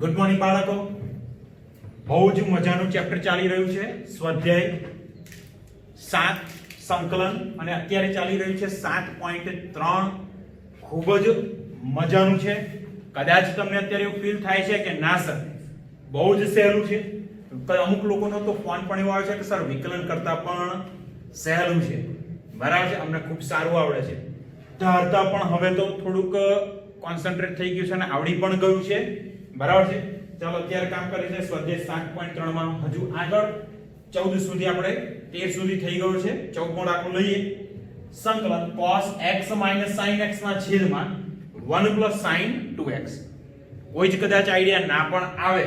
Good morning બાળકો. બહુ જ મજાનું ચેપ્ટર ચાલી રહ્યું છે સ્વાધ્યાય 7 સંકલન અને અત્યારે ચાલી રહ્યું છે 7.3. ખૂબ જ મજાનું છે. કદાચ તમને અત્યારે એવું ફીલ થાય છે કે ના સર બહુ જ સહેલું છે. અમુક લોકોનો તો ફોન પણ એવો આવે છે કે સર વિકલન કરતા પણ સહેલું છે. બરાબર છે, અમને ખૂબ સારું આવડે છે. ધારતા પણ હવે તો થોડુંક કોન્સન્ટ્રેટ થઈ ગયું છે અને આવડી પણ ગયું છે. બરાબર છે. ચાલો અત્યારે કામ કરીએ છીએ સ્વાધ્યાય 7.3 માં. હજુ આગળ 14 સુધી આપણે 13 સુધી થઈ ગયો છે. 14મો દાખલો લઈએ. સંકલન cos x - sin x ના છેદમાં 1 + sin 2x. કોઈ જ કદાચ આઈડિયા ના પણ આવે.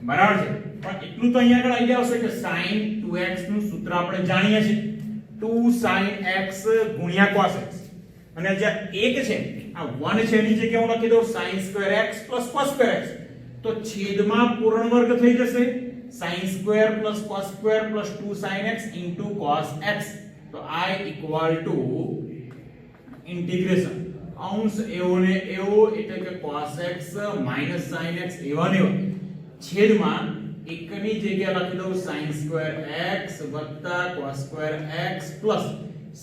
બરાબર છે, પણ એટલું તો અહીંયા આગળ આઈડિયા આવશે કે sin 2x નું સૂત્ર આપણે જાણીએ છીએ 2 sin x * cos x. અને જે 1 છે આ 1 છે એની જગ્યાએ હું લખી દઉં sin² x + cos² x. તો છેદમાં પૂર્ણ વર્ગ થઈ જશે sin² + cos² + 2 sin x * cos x. તો I = ઇન્ટિગ્રેશન અંશ એવો ને એવો એટલે કે cos x - sin x એવા ને એવા છેદમાં એકની જગ્યાએ લખી દઉં sin² x + cos² x +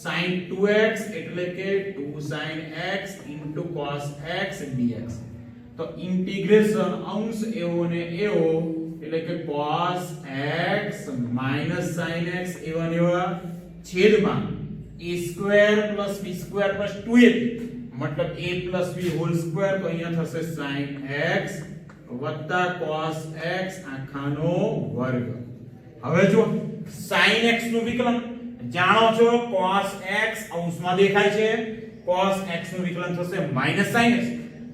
sin 2x એટલે કે 2 sin x * cos x dx. તો ઇન્ટિગ્રેશન અંશ એવો ને એવો એટલે કે cos x - sin x એવા ને એવા છેદમાં a² + b² + 2ab મતલબ a + b હોલ સ્ક્વેર. તો અહીંયા થશે sin x + cos x આખાનો વર્ગ. હવે જો sin x નું વિકલન જાણો છો cos x અંશમાં દેખાય છે. cos x નું વિકલન થશે -sin x.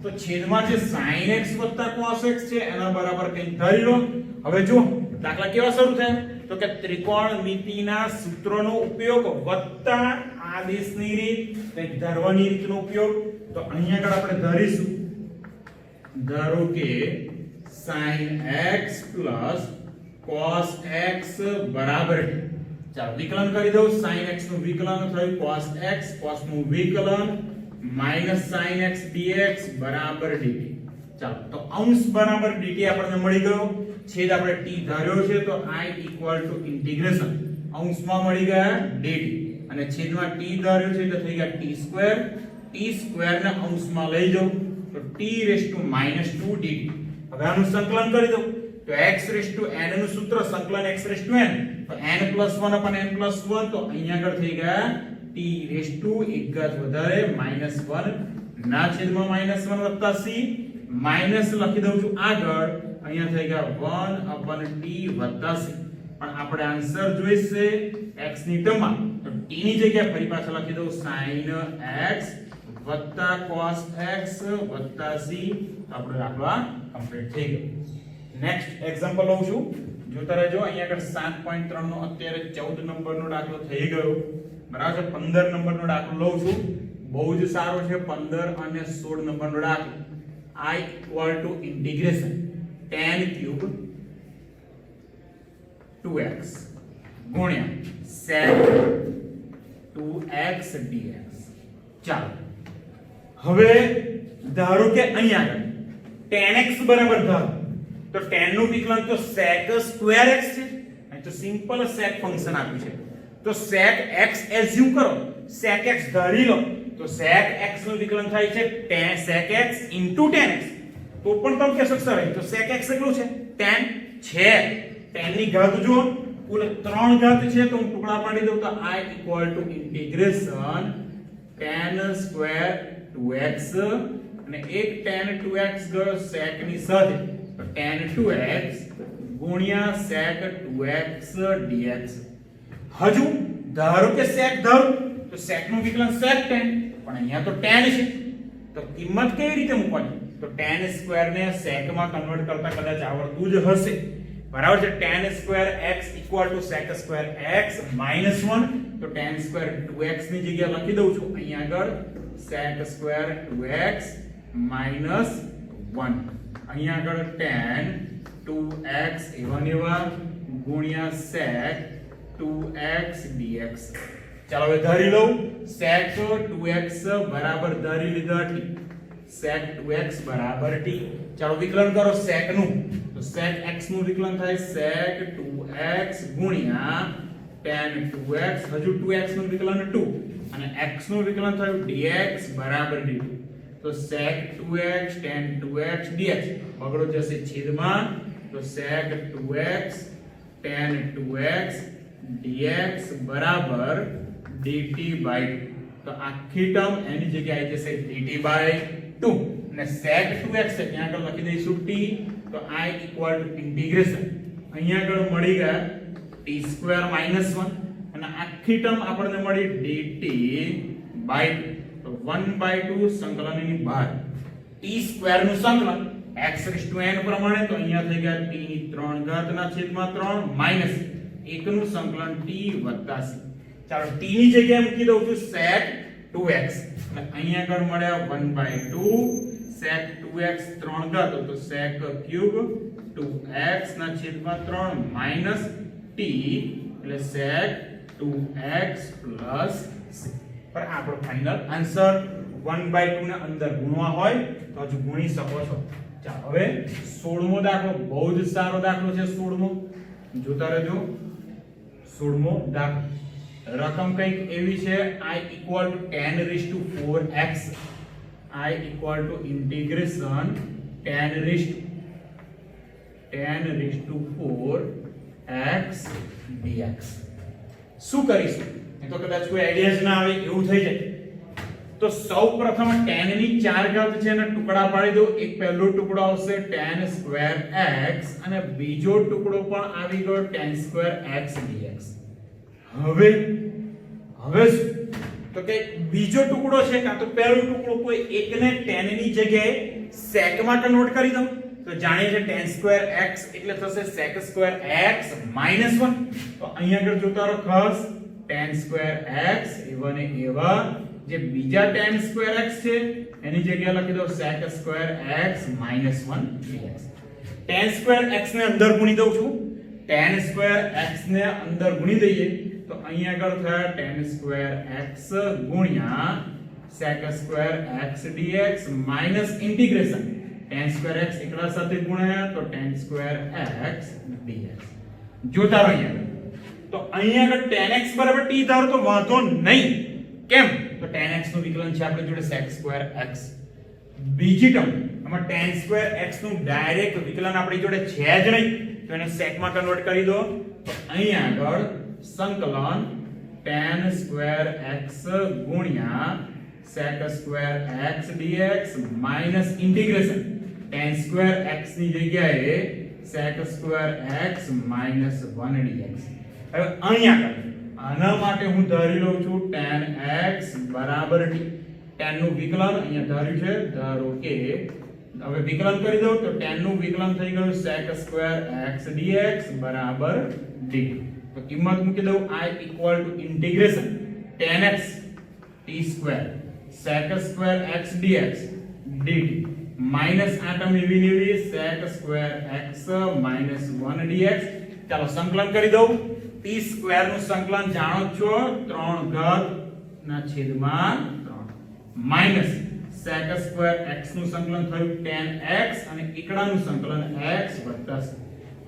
તો છેદમાં જે sin x + cos x છે એના બરાબર કંઈક ધારી લો. હવે જો દાખલા કેવા શરૂ થાય તો કે ત્રિકોણમિતિના સૂત્રનો ઉપયોગ વત્તા આદેશની રીત કંઈક ધારવાની રીતનો ઉપયોગ. તો અહીંયા આગળ આપણે ધારીશું ધારો કે sin x + cos x બરાબર. ચાલો વિકલન કરી દઉં. sin x નું વિકલન થયું cos x, cos નું વિકલન -sin x dx બરાબર dt. ચાલો તો અંશ બરાબર dt આપણને મળી ગયો. છેદ આપણે t ધાર્યો છે તો I = ઇન્ટિગ્રેશન અંશમાં મળી ગયા dt અને છેદમાં t ધાર્યો છે એટલે થઈ ગયા t². t² ને અંશમાં લઈ જાઓ તો t⁻² dt. હવે આનું સંકલન કરી દો તો x⁻n નું સૂત્ર સંકલન x⁻n તો n + 1/n + 1. તો અહીંયા આગળ થઈ ગયા t એક ઘાત વધારે -1 ના છેદમાં -1 + c માઈનસ લખી દઉં છું આગળ. અહીંયા થઈ ગયા 1/t + c. પણ આપણે આન્સર જોઈશે x ની ટર્મમાં તો t ની જગ્યાએ ફરી પાછા લખી દઉં sin x + cos x + c. તો આપણો દાખલો કમ્પ્લીટ થઈ ગયો. નેક્સ્ટ એક્ઝામ્પલ લઉં છું. જોતા રહેજો. અહીંયા આગળ 7.3 નો અત્યારે 14 નંબરનો દાખલો થઈ ગયો. બરાબર. 15 નંબરનો દાખલો લઉં છું. બહુ જ સારો છે. 15 અને 16 નંબરનો દાખલો. I = integration tan³ 2x * sec 2x dx. ચાલો હવે ધારો કે અહીંયા આગળ tan x બરાબર ધારો તો tan નું વિકલન તો sec²x છે. અહીં તો સિમ્પલ sec ફંક્શન આપ્યું છે તો sec x એઝ્યુમ કરો, sec x ધારી લો તો sec x નું વિકલન થાય છે sec x * tan x. તો પણ તમે કહેશો સર અહીં તો sec x કેટલું છે tan છે. tan ની ઘાત જો કુલ 3 ઘાત છે તો હું ટુકડા પાડી દઉં તો I = ઇન્ટિગ્રેશન tan² 2x અને એક tan 2x ગયો sec ની સાથે તો tan 2x * sec 2x dx. હજુ ધારો કે sec ધારો તો sec નું વિકલન sec tan પણ અહીંયા તો tan છે તો કિંમત કેવી રીતે મૂકવાની તો tan² ને sec માં કન્વર્ટ કરતા કદાચ આવડતું જ હશે. બરાબર છે. tan² x = sec² x -1 તો tan² 2x ની જગ્યાએ લખી દઉં છું અહીંયા આગળ sec² 2x -1. અહીંયા આગળ tan 2x એવા ને એવા * sec 2x dx. ચાલો હવે ધારી લઉં sec 2x બરાબર ધારી લીધા t sec 2x બરાબર t. ચાલો વિકલન કરો sec નું, તો sec x નું વિકલન થાય sec 2x ગુણ્યા tan 2x, હજુ 2x નું વિકલન 2 અને x નું વિકલન થયું dx બરાબર dt. તો sec 2x tan 2x dx બગડો જશે છેદમાં, તો sec 2x tan 2x dx બરાબર dt by 2. તો આખી ટર્મ એની જગ્યાએ આવી જશે dt by 2 અને sec 2x છે ત્યાં આગળ લખી દઈશું t. તો I equal to integration અહીંયા આગળ મળી ગયા t square minus 1 અને આખી ટર્મ આપણને મળી dt by 2. તો 1 by 2 સંકલનની બહાર t square નું સંકલન x raised to n પ્રમાણે, તો અહીંયા થઈ ગયા t ની 3 ઘાત ના છેદમાં 3 માઈનસ 1 નું સંકલન t વત્તા c. ચાલો t ની જગ્યાએ મૂકી દઉં છું sec 2x અને અહીંયા આગળ મળ્યા 1 by 2 sec 2x 3 ઘાત, તો sec cube 2x ના છેદમાં 3 માઈનસ t એટલે sec 2x plus c. પર આપણો ફાઇનલ આન્સર 1 by 2 ને અંદર ગુણવા હોય તો હજુ ગુણી શકો છો. ચાલો હવે 16મો દાખલો બહુ જ સારો દાખલો છે. 16મો જોતા રહેજો. 16મો દાખલો રકમ કંઈક એવી છે I equal to tan raised to 4x. I equal to integration tan raised to 4x dx. શું કરીશું? એ તો કદાચ કોઈ આઈડિયા જ ના આવે એવું થઈ જાય. તો સૌપ્રથમ tan ની 4 ઘાત છે ને ટુકડા પાડી દો. એક પહેલો ટુકડો આવશે tan square x અને બીજો ટુકડો પણ આવી ગયો tan square x dx. હવે તો કે બીજો ટુકડો છે કાં તો પહેલો ટુકડો કોઈ એકને tan ની જગ્યાએ sec માં કન્વર્ટ કરી દઉં. તો જાણીએ છે tan square x એટલે થશે sec square x minus 1. તો અહીંયા આગળ જોતા રહો ખાસ tan square x એવા ને એવા જે બીજા tan square x છે એની જગ્યાએ લખી દો sec square x minus 1 dx. tan square x ને અંદર ગુણી દઉં છું. tan square x ને અંદર ગુણી દઈએ તો અહીંયા આગળ થયા tan square x ગુણ્યા sec square x dx minus integration tan square x એકલા સાથે ગુણ્યા તો tan square x dx. જોતા રહો અહીંયા. તો અહીંયા આગળ tan x બરાબર t ધારો તો વાંધો નહીં. કેમ? તો tan x નું વિકલન છે આપણી જોડે sec square x. બીજી ટર્મ આમાં tan square x નું ડાયરેક્ટ વિકલન આપણી જોડે છે જ નહીં, તો એને sec માં કન્વર્ટ કરી દો. તો અહીંયા આગળ સંકલન tan square x ગુણ્યા sec square x dx minus integration tan square x ની જગ્યાએ sec square x minus 1 dx. હવે અહીંયા આના માટે હું ધારી લઉં છું tan x બરાબર t. tan નું વિકલન અહીંયા ધાર્યું છે, ધારો કે હવે વિકલન કરી દઉં તો tan નું વિકલન થઈ ગયું sec square x dx બરાબર dt. તો કિંમત મૂકી દઉં I equal to integration tan x t square sec square x dx dt minus આ ટર્મ એવી ને એવી sec square x minus 1 dx. ચાલો સંકલન કરી દઉં. t square નું સંકલન જાણો છો 3 ઘાત ના છેદમાં 3 minus sec square x નું સંકલન થયું tan x અને એકડાનું સંકલન x વત્તા c.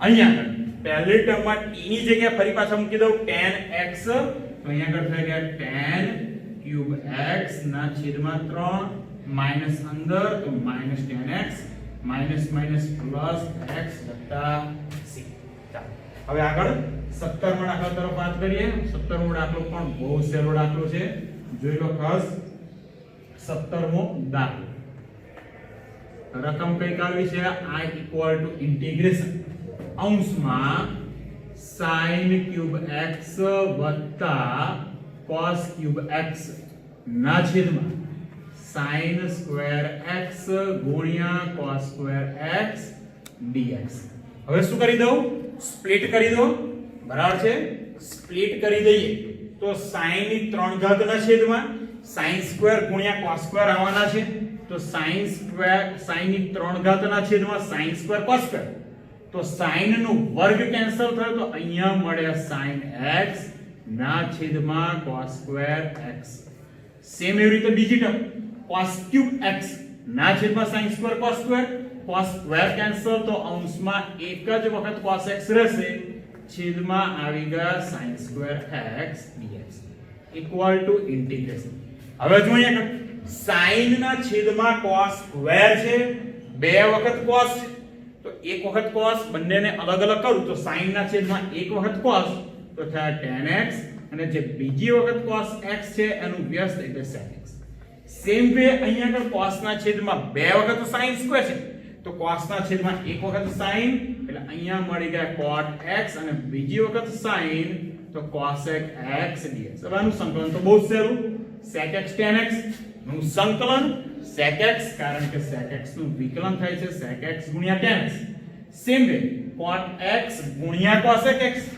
અહીંયા પહેલી ટર્મમાં t ની જગ્યાએ ફરી પાછા મૂકી દઉં tan x, તો અહીંયા આગળ થઈ ગયા tan cube x ના છેદમાં 3 માઈનસ અંદર તો minus tan x minus minus plus x વત્તા c. હવે આગળ 17મો દાખલા તરફ વાત કરીએ. 17મો દાખલો પણ બહુ સહેલો દાખલો છે, જોઈ લો ખાસ. 17મો દાખલો રકમ કઈ આવી છે I equal to integration અંશમાં sin cube x વત્તા cos cube x ના છેદમાં sin square x ગુણ્યા cos square x dx. હવે શું કરી દઉં? સ્પ્લિટ કરી દો. બરાબર છે? સ્પ્લિટ કરી દઈએ તો sin ની 3 ઘાત ના છેદમાં sin સ્ક્વેર ગુણ્યા cos સ્ક્વેર આવવાના છે. તો sin ની 3 ઘાત ના છેદમાં sin સ્ક્વેર cos સ્ક્વેર. તો sin નો વર્ગ કેન્સલ થયો તો અહીંયા મળ્યા sin x ના છેદમાં cos સ્ક્વેર x. સેમ એવી રીતે બીજી ટર્મ cos ક્યુબ x ના છેદમાં sin square cos square cancel, તો અંશમાં એક જ વખત cos x રહેશે, છેદમાં આવી ગયા sin square x dx equal to integration. હવે જો અહીંયા sin ના છેદમાં cos સ્ક્વેર છે, બે વખત cos છે, તો એક વખત cos, બંનેને અલગ અલગ કરું તો sin ના છેદમાં એક વખત cos તો થાય tan x, અને જે બીજી વખત cos x છે એનું વ્યસ્ત એટલે sec x. સેમ વે અહીંયા આગળ cos ના છેદમાં બે વખત sin સ્ક્વેર છે, તો cos ના છેદમાં એક વખત sin, એટલે અહીંયા મળી ગયા cot x, અને બીજી વખત sin તો cosec x dx. હવે આનું સંકલન તો બહુ સહેલું, sec x tan x નું સંકલન sec x, કારણ કે sec x નું વિકલન થાય છે sec x ગુણ્યા tan x. Same way cot x ગુણ્યા cosec x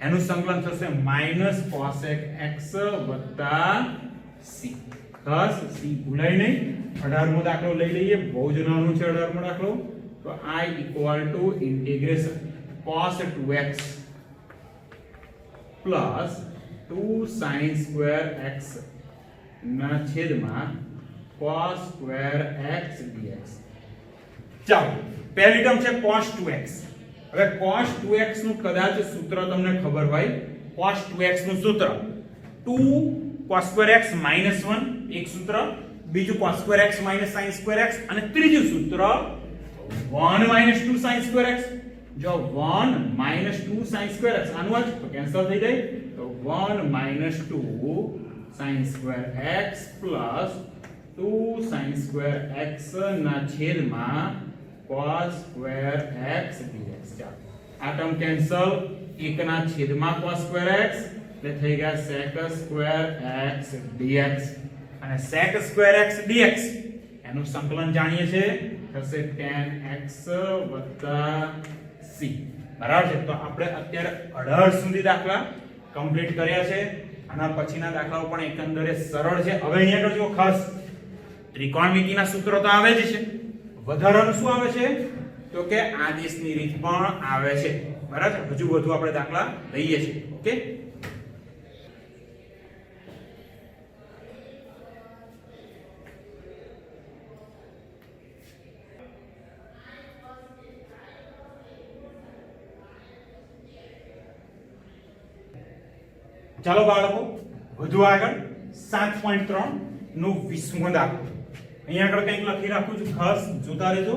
એનું સંકલન થશે માઈનસ cosec x વત્તા c. ખાસ c ભૂલાય નહીં. 18મો દાખલો લઈ લઈએ, બહુ જ નાનો છે 18મો દાખલો. તો I equal to integration cos 2x plus 2 sin square x ના છેદમાં cos સ્ક્વેર x dx. ચાલો, પહેલી ટર્મ છે cos 2x. હવે cos 2x નું કદાચ સૂત્ર તમને ખબર હોય. cos 2x નું સૂત્ર 2 cos સ્ક્વેર x -1 એક સૂત્ર, બીજું cos square x sin square x, અને ત્રીજું સૂત્ર 1 2 sin સ્ક્વેર x. જો 1 2 sin સ્ક્વેર x આનું આ તો કેન્સલ થઈ જાય, તો 1 2 sin square x plus 2 sin square x ના છેદમાં cos સ્ક્વેર x dx. ચાલો, આ ટર્મ કેન્સલ, એક ના છેદમાં cos સ્ક્વેર x એટલે થઈ ગયા sec સ્ક્વેર x dx, અને sec સ્ક્વેર x dx એનું સંકલન જાણીએ છે, થશે tan x વત્તા c. બરાબર છે. તો આપણે અત્યારે 18 સુધી દાખલા કમ્પ્લીટ કર્યા છે. આના પછીના દાખલાઓ પણ એકંદરે સરળ છે. હવે અહીંયા આગળ જો ખાસ ત્રિકોણમિતિના સૂત્રો તો આવે જ છે, વધારાનું શું આવે છે તો કે આદેશની રીત પણ આવે છે. બરાબર છે. હજુ વધુ આપણે દાખલા લઈએ છીએ. ઓકે, ચાલો બાળકો વધુ આગળ 7.3 નું 20મો દાખલો. અહીંયા આગળ કંઈક લખી રાખું છું, ખાસ જોતા રહેજો.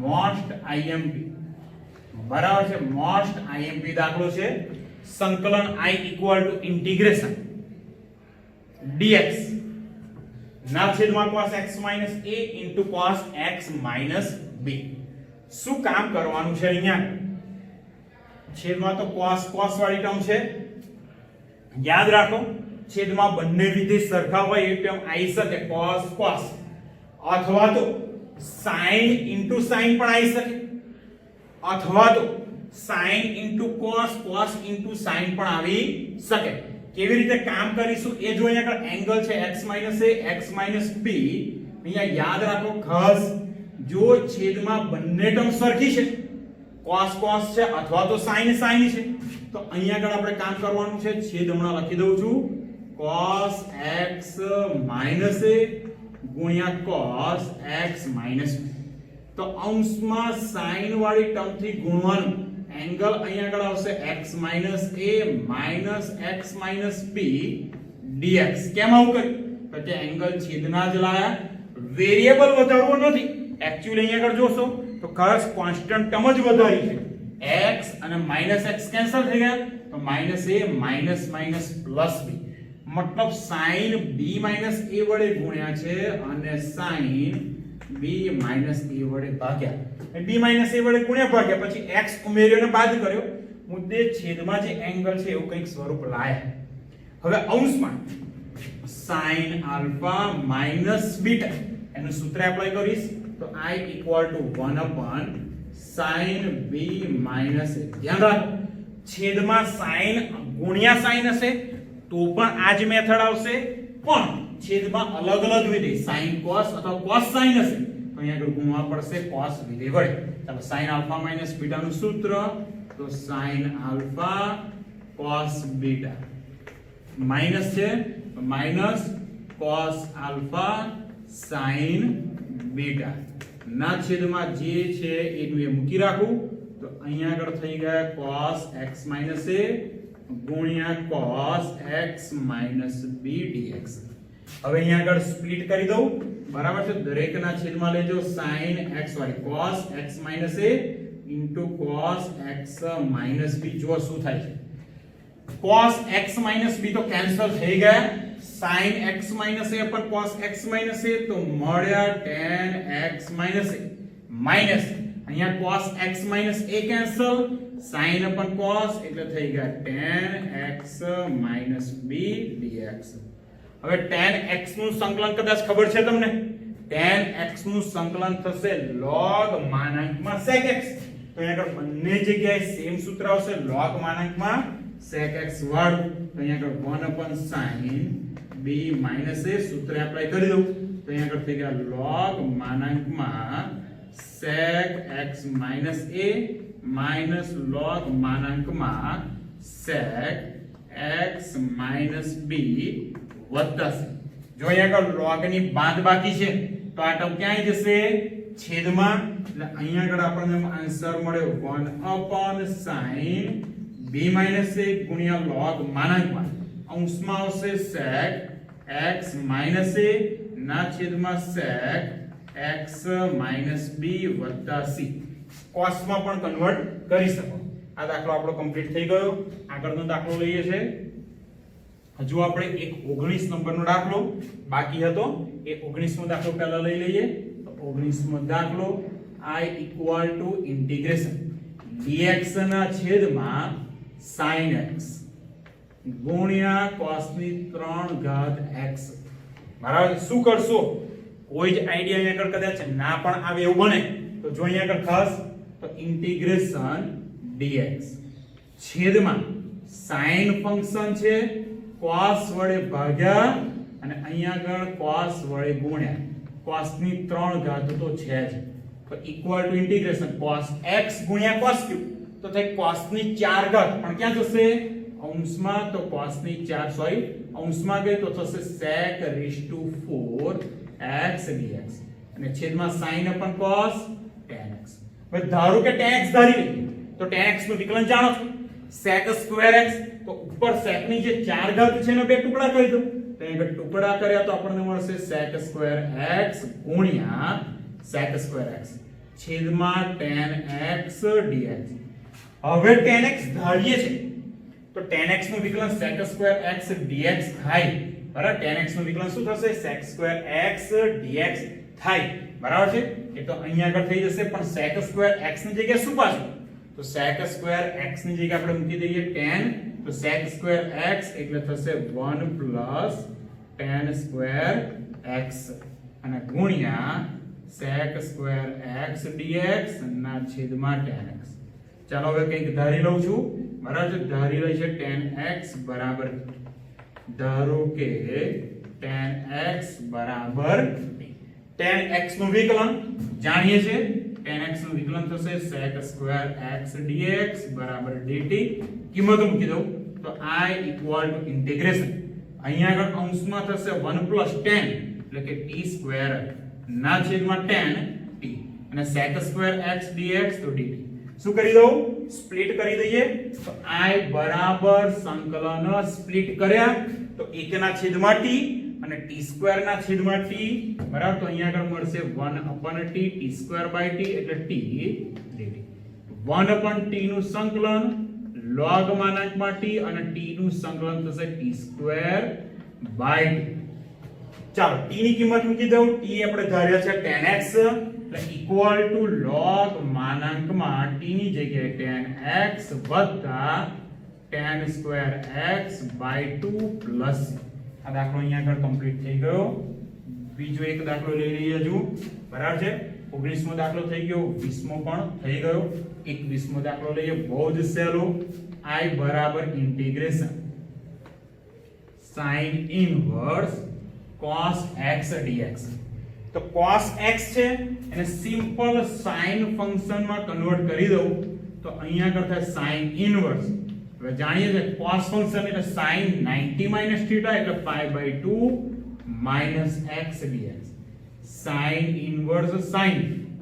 Most IMP. બરાબર છે. મોસ્ટ આઈએમપી દાખલો છે. સંકલન I equal to integration dx ના છેદમાં cos x - a into cos x - b. શું કામ કરવાનું છે અહીંયા? છેદમાં તો cos વાળી ટર્મ છે, યાદ રાખો. છેદમાં બંને વિધેય સરખા હોય એ ટર્મ આવી શકે, cos અથવા તો sin into sin પણ આવી શકે, અથવા તો sin into cos into sin પણ આવી શકે. કેવી રીતે કામ કરીશું એ જો. અહીંયા આગળ એંગલ છે x - a x - b. અહીંયા યાદ રાખો ખાસ, જો છેદમાં બંને ટર્મ સરખી છે, cos છે અથવા તો sin છે, તો અહીંયા આગળ આપણે કામ કરવાનું છે. છેદ હમણાં લખી દઉં છું, cos x - a ગુણ્યા cos x - તો અંશમાં sin વાળી ટર્મ થી ગુણવાનું. એંગલ અહીંયા આગળ આવશે x - a x - b dx. કેમ આવું કર્યું? તો કે એંગલ છેદના જ લાયા, વેરિયેબલ વધારવો નથી. એક્ચ્યુઅલી અહીંયા આગળ જોશો તો ખાસ કોન્સ્ટન્ટ ટર્મ જ વધારી છે. x અને -x કેન્સલ થઈ ગયા, તો -a પ્લસ b. મતલબ sin b - a વડે ગુણ્યા છે અને sin b - a વડે ભાગ્યા. b - a વડે ગુણ્યા ભાગ્યા પછી x ઉમેર્યો ને બાદ કર્યો. મુદ્દે છેદમાં જે એંગલ છે એવું કંઈક સ્વરૂપ લાયા. હવે અંશમાં sin આલ્ફા માઈનસ બીટા એનું સૂત્ર એપ્લાય કરીશ, તો I equal to 1 sin b minus a. ધ્યાન રાખો, છેદમાં sin ગુણ્યા sin હશે તો પણ આ જ મેથડ આવશે, પણ છેદમાં અલગ અલગ વિધેય sin cos અથવા cos sin હશે તો અહીંયા આગળ ગુણવા પડશે cos વિધેય વડે. ચાલો, sin આલ્ફા માઈનસ બીટા નું સૂત્ર, તો sin alpha cos beta minus છે તો minus cos alpha sin b beta ના છેદમાં જે છે એનું એ મૂકી રાખું તો અહીંયા આગળ થઈ ગયા cos x - a ગુણ્યા cos x - b dx. હવે અહીંયા આગળ સ્પ્લિટ કરી દઉં બરાબર છે દરેકના છેદમાં લેજો sin x y cos x - a into cos x - b જો શું થાય છે cos x - b તો કેન્સલ થઈ ગયા sin x - a પર cos x - a તો મળ્યા tan x - a માઈનસ અહીંયા cos x - a cancel sin upon cos એટલે થઈ ગયા tan x - b dx. હવે tan x નું સંકલન કદાચ ખબર છે તમને tan x નું સંકલન થશે log માનાંકમાં sec x તો અહીંયા આગળ બંને જગ્યાએ સેમ સૂત્ર આવશે log માનાંકમાં sec x વાળું તો અહીંયા આગળ 1 upon sin b minus a સૂત્ર એપ્લાય કરી દઉં તો અહીંયા આગળ થઈ ગયા log માનાંકમાં sec x minus a minus log માનાંકમાં sec x minus b વત્તા c જો અહીંયા આગળ log ની બાદબાકી છે તો આ ટર્મ ક્યાં જશે છેદમાં એટલે અહીંયા આગળ આપણને આન્સર મળ્યો 1 upon sin b minus a ગુણ્યા log માનાંકમાં અંશમાં આવશે sec x minus a ના છેદમાં sec x minus b વત્તા c cos માં પણ કન્વર્ટ કરી શકો આ દાખલો આપણો કમ્પ્લીટ થઈ ગયો આગળનો દાખલો લઈએ છે હજુ આપણે એક 19 નંબરનો દાખલો બાકી હતો એ 19મો દાખલો પહેલા લઈ લઈએ તો 19મો દાખલો I = ઇન્ટિગ્રેશન dx ના છેદમાં sin x ગુણ્યા cos ની 3 ઘાત x બરાબર શું કરશો કોઈ જ આઈડિયા અહીંયા આગળ કદાચ ના પણ આવે એવું બને તો જો અહીંયા આગળ ખાસ તો ઇન્ટિગ્રેશન dx છેદમાં sin ફંક્શન છે cos વડે ભાગ્યા અને અહીંયા આગળ cos વડે ગુણ્યા cos ની 3 ઘાત તો છે જ તો equal to integration cos x ગુણ્યા cos ક્યુબ તો થાય cos ની 4 ઘાત પણ ક્યાં જશે અંશમાં તો cos ની 4 સોરી અંશમાં ગઈ તો થશે sec raised to 4 x dx અને છેદમાં sin upon cos tan x હવે ધારો કે tan x ધારી લઈએ તો tan x નું વિકલન જાણો છો sec square x તો ઉપર sec ની જે 4 ઘાત છે એનો બે ટુકડા કરી દો તો અહીંયા ટુકડા કર્યા તો આપણને મળશે sec square x ગુણ્યા sec square x છેદમાં tan x dx હવે tan x ધારીએ છે તો tan x નું વિકલન sec square x dx થાય બરાબર tan x નું વિકલન શું થશે sec square x dx થાય બરાબર છે એ તો અહીંયા આગળ થઈ જશે પણ sec square x ની જગ્યાએ શું પાછું તો sec square x ની જગ્યાએ આપણે મૂકી દઈએ tan તો sec square x એટલે થશે 1 plus tan square x અને ગુણ્યા sec square x dx ના છેદમાં tan x ચાલો હવે કંઈક ધારી લઉં છું બરાબર છે ધારી લઈ છે tan x બરાબર ધારો કે tan x બરાબર tan x નું વિકલન જાણીએ છે tan x નું વિકલન થશે sec square x dx બરાબર dt કિંમત મૂકી દઉં તો I = ઇન્ટિગ્રેશન અહીંયા આગળ અંશમાં થશે 1 plus tan એટલે કે t સ્ક્વેર ના છેદમાં tan t અને sec square x dx તો dt શું કરી દઉં સ્પ્લિટ કરી દઈએ તો I બરાબર સંકલન સ્પ્લિટ કર્યા તો 1 ના છેદમાં t અને t સ્ક્વેર ના છેદમાં t બરાબર તો અહીંયા આગળ મળશે 1 upon t t square by t એટલે t dt 1 upon t નું સંકલન log માનાંકમાં t અને t નું સંકલન થશે t સ્ક્વેર બાય t ચાલો t ની કિંમત મૂકી દઉં t આપણે ધાર્યા છે tan x એટલે ઇક્વલ ટુ log માનાંકમાં t ની જગ્યાએ tan x વત્તા tan square x by 2 plus આ દાખલો અહીંયા આગળ કમ્પ્લીટ થઈ ગયો બીજો એક દાખલો લઈ લઈએ હજુ બરાબર છે 19મો દાખલો થઈ ગયો 20મો પણ થઈ ગયો 21મો દાખલો લઈએ બહુ જ સહેલો I બરાબર integration sin inverse cos x dx તો cos x છે એને સિમ્પલ sin ફંક્શન માં કન્વર્ટ કરી દઉં તો અહીંયા આગળ થાય sin ઇનવર્સ હવે જાણીએ છે cos ફંક્શન એટલે sin 90 θ એટલે pi/2 - x dx sin inverse sin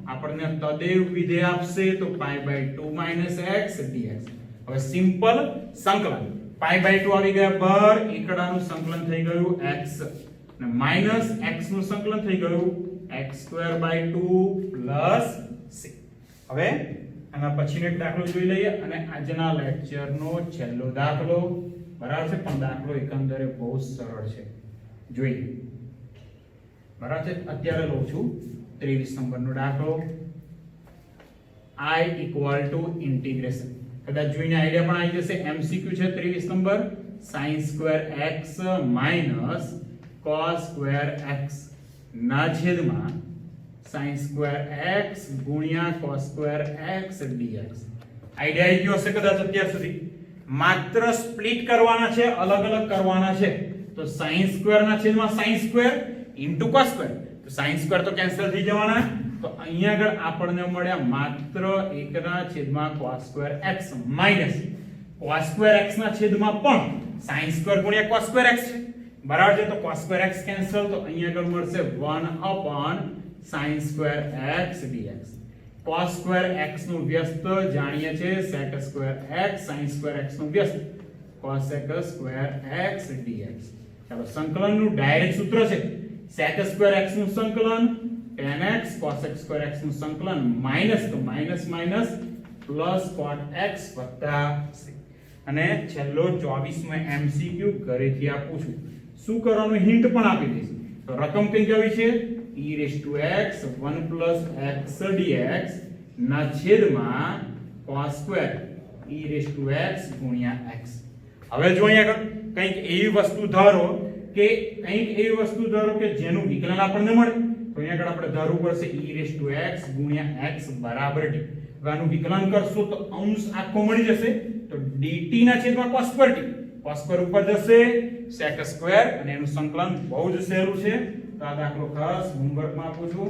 આપણને તદેવ વિધેય આપશે તો π/2 - x dx. હવે સિમ્પલ સંકલન π/2 આવી ગયા બહાર, એકડાનું સંકલન થઈ ગયું x અને માઈનસ x નું સંકલન થઈ ગયું x²/2 c. હવે આના પછીનો એક દાખલો જોઈ લઈએ અને આજના લેક્ચરનો છેલ્લો દાખલો, બરાબર છે, પણ દાખલો એકંદરે બહુ સરળ છે, જોઈએ, બરાબર છે. અત્યારે લઉં છું 23 નંબરનો દાખલો. I = ઇન્ટિગ્રેશન, કદાચ જોઈને આઈડિયા પણ આવી જશે. MCQ છે 23 નંબર, sin²x - cos²x ના છેદમાં sin²x * cos²x dx. આઈડિયા આવી ગયો હશે કદાચ અત્યાર સુધી. માત્ર સ્પ્લિટ કરવાના છે, અલગ અલગ કરવાના છે. તો sin² ના છેદમાં sin² * cos², તો sin² તો કેન્સલ થઈ જવાના. તો અહીંયા આગળ આપણને મળ્યા માત્ર 1 ના છેદમાં cos²x માઈનસ cos²x ના છેદમાં પણ sin² * cos²x છે, બરાબર છે. તો cos²x કેન્સલ, તો અહીંયા આગળ મળશે 1/sin²x dx. cos²x નું વ્યસ્ત જાણીએ છે sec²x, sin²x નું વ્યસ્ત cosec²x dx. ચાલો સંકલનનું ડાયરેક્ટ સૂત્ર છે sec²x નું સંકલન tan x, cosec²x નું સંકલન માઈનસ, તો minus minus plus cot x વત્તા c. અને છેલ્લો 24મો MCQ ઘરેથી આપું છું. શું કરવાનું હિન્ટ પણ આપી દઈશ. તો રકમ કઈ કેવી છે e⁻x 1 + x dx ના છેદમાં cos² e⁻x * x. હવે જો અહીંયા કંઈક એવી વસ્તુ ધારો કે જેનું વિકલન આપણને મળે, તો અહીંયા આગળ આપણે ધારવું પડશે e⁻x * x બરાબર d. હવે આનું વિકલન કરશો તો અંશ આખો મળી જશે, તો dt ના છેદમાં cos²t, cos² ઉપર જશે sec² અને એનું સંકલન બહુ જ સહેલું છે. તો આ દાખલો ખાસ હોમવર્કમાં આપું છું,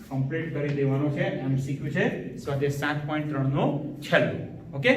કમ્પ્લીટ કરી દેવાનો છે. MCQ છે સ્વાધ્યાય 7.3 નો છેલ્લો. ઓકે.